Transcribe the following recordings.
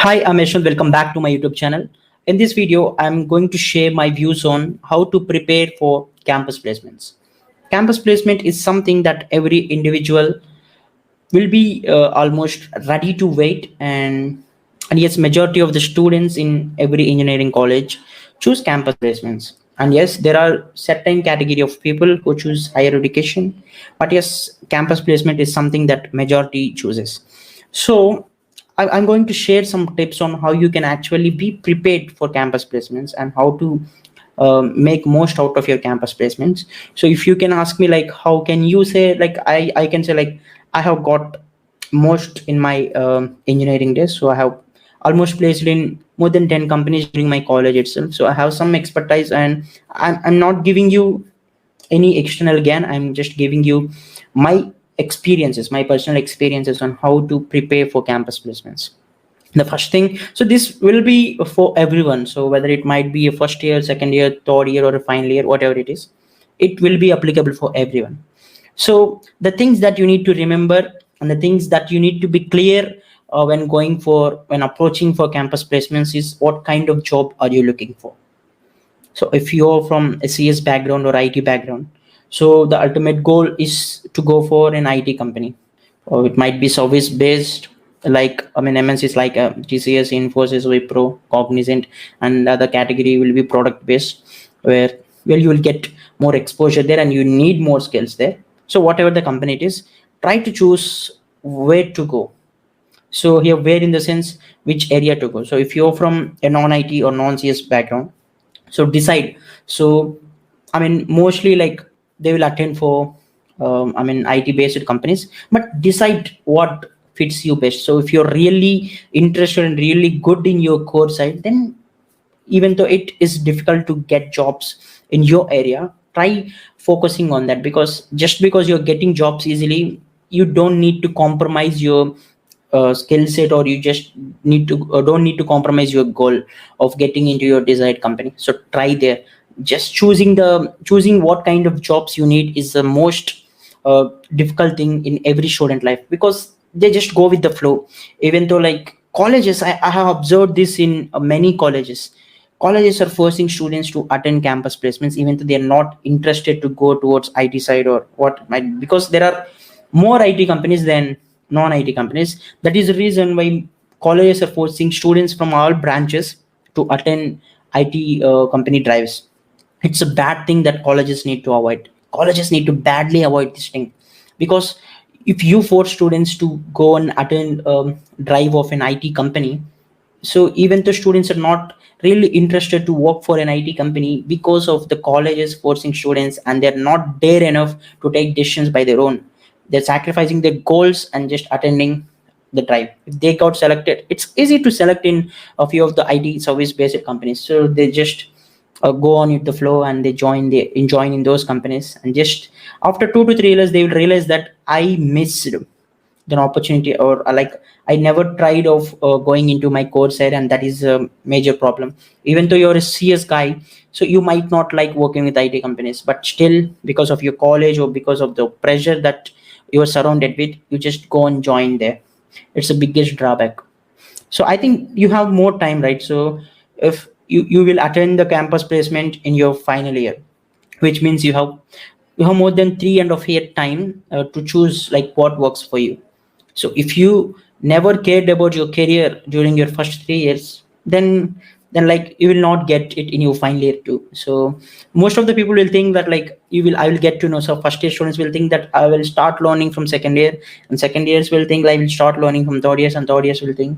Hi, I'm Yaswanth. Welcome back to my YouTube channel. In this video, I'm going to share my views on how to prepare for campus placements. Campus placement is something that every individual will be almost ready to wait, and yes, majority of the students in every engineering college choose campus placements. And yes, there are certain category of people who choose higher education, but yes, campus placement is something that majority chooses. So I'm going to share some tips on how you can actually be prepared for campus placements and how to make most out of your campus placements. So if you can ask me like how can you say, like I can say like I have got most in my engineering days. So I have almost placed in more than 10 companies during my college itself. So I have some expertise, and I'm not giving you any external gain. I'm just giving you my experiences, my personal experiences on how to prepare for campus placements. The first thing, so this will be for everyone, so whether it might be a first year, second year, third year, or a final year, whatever it is, it will be applicable for everyone. So the things that you need to remember and the things that you need to be clear when approaching for campus placements is what kind of job are you looking for. So if you're from a CS background or IT background, so the ultimate goal is to go for an IT company, or it might be service based, like I mean MNCs like TCS, Infosys, Wipro, Cognizant, and the other category will be product based, where you will get more exposure there and you need more skills there. So whatever the company it is, try to choose where to go. So here, where in the sense which area to go. So if you're from a non-IT or non-CS background, so decide. So I mean mostly like they will attend for IT based companies, but decide what fits you best. So if you're really interested and really good in your core side, then even though it is difficult to get jobs in your area, try focusing on that, because just because you're getting jobs easily, you don't need to compromise your skill set, or you just need to don't need to compromise your goal of getting into your desired company. So try there. Just choosing what kind of jobs you need is the most difficult thing in every student life, because they just go with the flow. Even though like colleges, I have observed this in many colleges are forcing students to attend campus placements even though they are not interested to go towards IT side or what might, because there are more IT companies than non-IT companies. That is the reason why colleges are forcing students from all branches to attend IT company drives. It's a bad thing that colleges need to avoid. Colleges need to badly avoid this thing, because if you force students to go and attend drive of an IT company, so even though students are not really interested to work for an IT company, because of the colleges forcing students and they're not dare enough to take decisions by their own, they're sacrificing their goals and just attending the drive. If they got selected, it's easy to select in a few of the IT service based companies, so they just go on with the flow and they join in those companies, and just after 2 to 3 years they will realize that I missed an opportunity, or like I never tried of going into my core side, and that is a major problem. Even though you're a CS guy, so you might not like working with IT companies, but still because of your college or because of the pressure that you're surrounded with, you just go and join there. It's the biggest drawback. So I think you have more time, right? So if you will attend the campus placement in your final year, which means you have more than 3.5 year time to choose like what works for you. So if you never cared about your career during your first 3 years, then like you will not get it in your final year too. So most of the people will think that like I will get to know. So first year students will think that I will start learning from second year, and second years will think like I will start learning from third years, and third years will think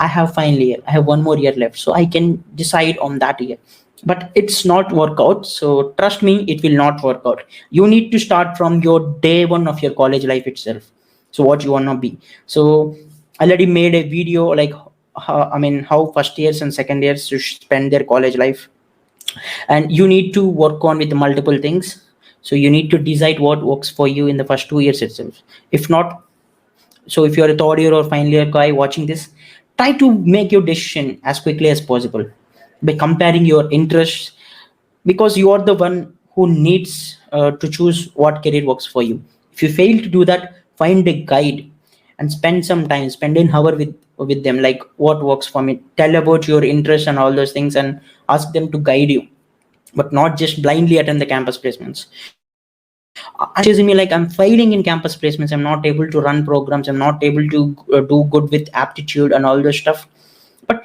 I have final year, I have one more year left, so I can decide on that year. But it's not work out. So trust me, it will not work out. You need to start from your day one of your college life itself. So what you want to be. So I already made a video like how first years and second years should spend their college life, and you need to work on with multiple things. So you need to decide what works for you in the first 2 years itself. If not, so if you're a third year or final year guy watching this, try to make your decision as quickly as possible by comparing your interests, because you are the one who needs to choose what career works for you. If you fail to do that, find a guide and spend an hour with them, like what works for me, tell about your interest and all those things, and ask them to guide you, but not just blindly attend the campus placements. I'm chasing me like I'm failing in campus placements, I'm not able to run programs, I'm not able to do good with aptitude and all those stuff. But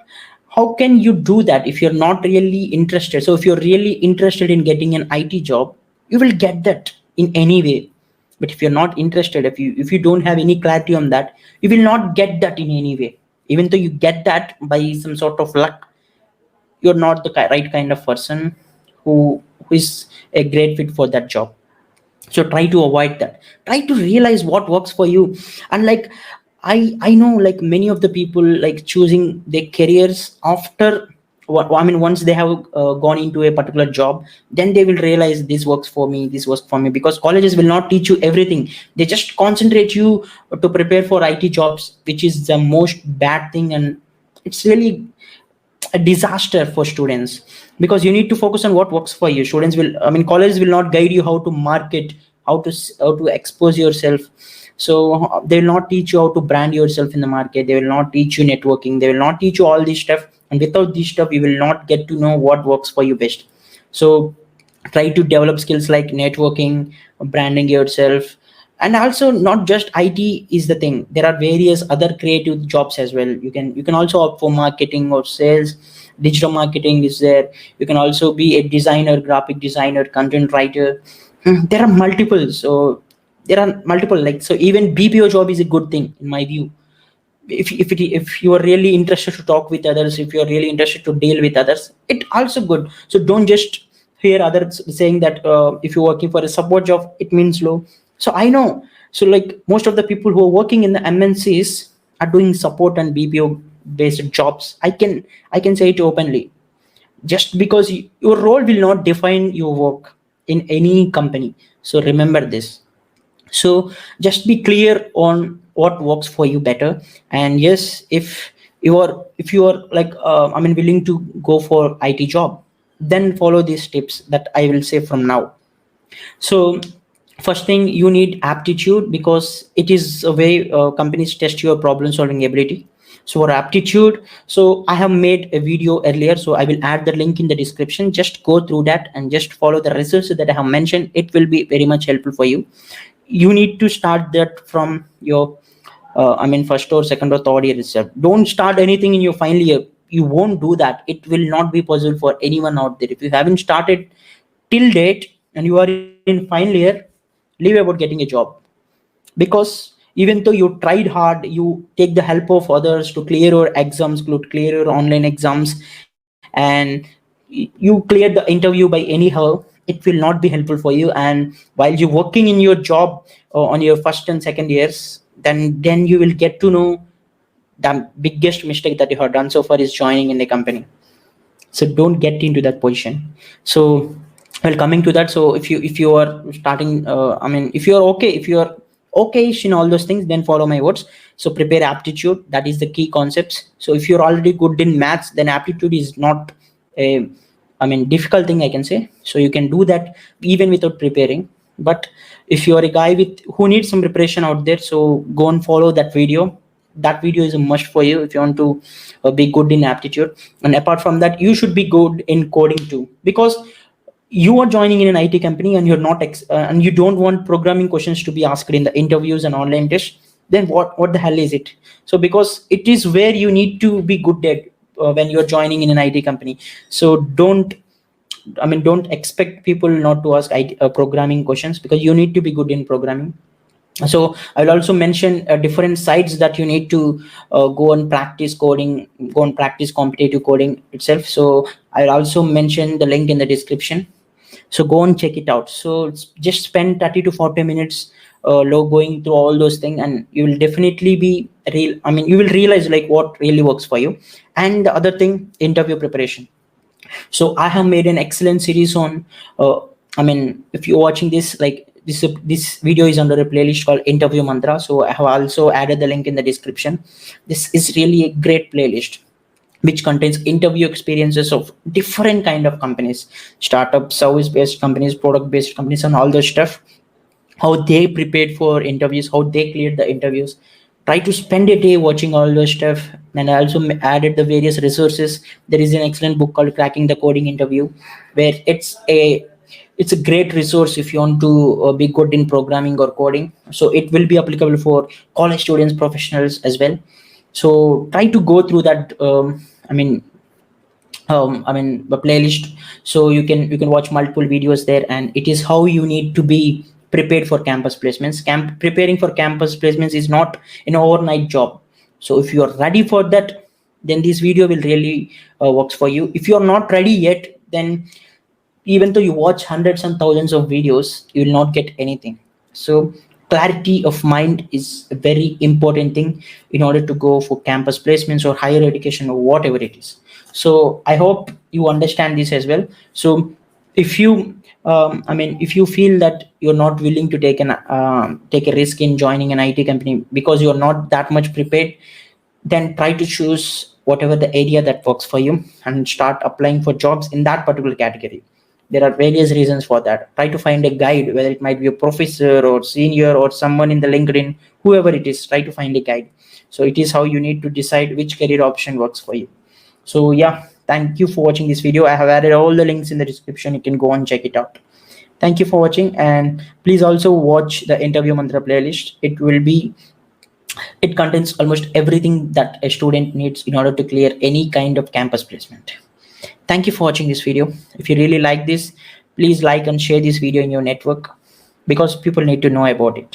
how can you do that if you're not really interested? So if you're really interested in getting an IT job, you will get that in any way. But if you're not interested, if you don't have any clarity on that, you will not get that in any way. Even though you get that by some sort of luck, you're not the right kind of person who is a great fit for that job. So try to avoid that, try to realize what works for you. And like I know like many of the people like choosing their careers after I mean once they have gone into a particular job, then they will realize this works for me, this works for me, because colleges will not teach you everything. They just concentrate you to prepare for IT jobs, which is the most bad thing. And it's really a disaster for students, because you need to focus on what works for you. Students will, I mean colleges will not guide you how to market, how to expose yourself. So they will not teach you how to brand yourself in the market, they will not teach you networking, they will not teach you all this stuff. And without this stuff you will not get to know what works for you best. So try to develop skills like networking, branding yourself. And also not just IT is the thing, there are various other creative jobs as well. You can also opt for marketing or sales. Digital marketing is there. You can also be a designer, graphic designer, content writer. There are multiple. So there are multiple, like, so even BPO job is a good thing in my view. If you are really interested to talk with others, if you are really interested to deal with others, it also good. So don't just hear others saying that if you're working for a support job it means low. So I know, so like most of the people who are working in the MNCs are doing support and BPO based jobs. I can say it openly, just because your role will not define your work in any company. So remember this. So just be clear on what works for you better. And yes, if you are like I mean willing to go for IT job, then follow these tips that I will say from now. So first thing, you need aptitude, because it is a way companies test your problem solving ability. So for aptitude, so I have made a video earlier, so I will add the link in the description. Just go through that and just follow the results that I have mentioned. It will be very much helpful for you. You need to start that from your I mean first or second or third year itself. Don't start anything in your final year. You won't do that. It will not be possible for anyone out there. If you haven't started till date and you are in final year, leave about getting a job. Because even though you tried hard, you take the help of others to clear your exams, to clear your online exams, and you cleared the interview by anyhow, it will not be helpful for you. And while you're working in your job on your first and second years, then you will get to know the biggest mistake that you have done so far is joining in the company. So don't get into that position. So well, coming to that, so if you are starting I mean if you're okay, if you're okay in all those things, then follow my words. So prepare aptitude, that is the key concepts. So if you're already good in maths, then aptitude is not a, I mean difficult thing, I can say. So you can do that even without preparing. But if you are a guy with who needs some preparation out there, so go and follow that video. That video is a must for you if you want to be good in aptitude. And apart from that, you should be good in coding too, because you are joining in an IT company and you're not and you don't want programming questions to be asked in the interviews and online tests. Then what the hell is it? So because it is where you need to be good at when you're joining in an IT company. So don't expect people not to ask programming questions, because you need to be good in programming. So I will also mention different sites that you need to go and practice coding, go and practice competitive coding itself. So I'll also mention the link in the description. So go and check it out. So just spend 30 to 40 minutes going through all those things, and you will definitely be real. I mean, you will realize like what really works for you. And the other thing, interview preparation. So I have made an excellent series on I mean if you're watching this, like this video is under a playlist called Interview Mantra. So I have also added the link in the description. This is really a great playlist which contains interview experiences of different kind of companies, startup, service based companies, product based companies, and all those stuff, how they prepared for interviews, how they cleared the interviews. Try to spend a day watching all those stuff. And I also added the various resources. There is an excellent book called Cracking the Coding Interview, where it's a great resource if you want to be good in programming or coding. So it will be applicable for college students, professionals as well. So try to go through that. The playlist, so you can watch multiple videos there, and it is how you need to be prepared for campus placements. Preparing for campus placements is not an overnight job. So if you are ready for that, then this video will really works for you. If you are not ready yet, then even though you watch hundreds and thousands of videos, you will not get anything. So clarity of mind is a very important thing in order to go for campus placements or higher education or whatever it is. So I hope you understand this as well. So if you if you feel that you're not willing to take a risk in joining an IT company because you're not that much prepared, then try to choose whatever the area that works for you and start applying for jobs in that particular category. There are various reasons for that. Try to find a guide, whether it might be a professor or senior or someone in the LinkedIn, whoever it is. Try to find a guide. So it is how you need to decide which career option works for you. So yeah, thank you for watching this video. I have added all the links in the description. You can go and check it out. Thank you for watching, and please also watch the interview mantra playlist. It contains almost everything that a student needs in order to clear any kind of campus placement. Thank you for watching this video. If you really like this, please like and share this video in your network, because people need to know about it.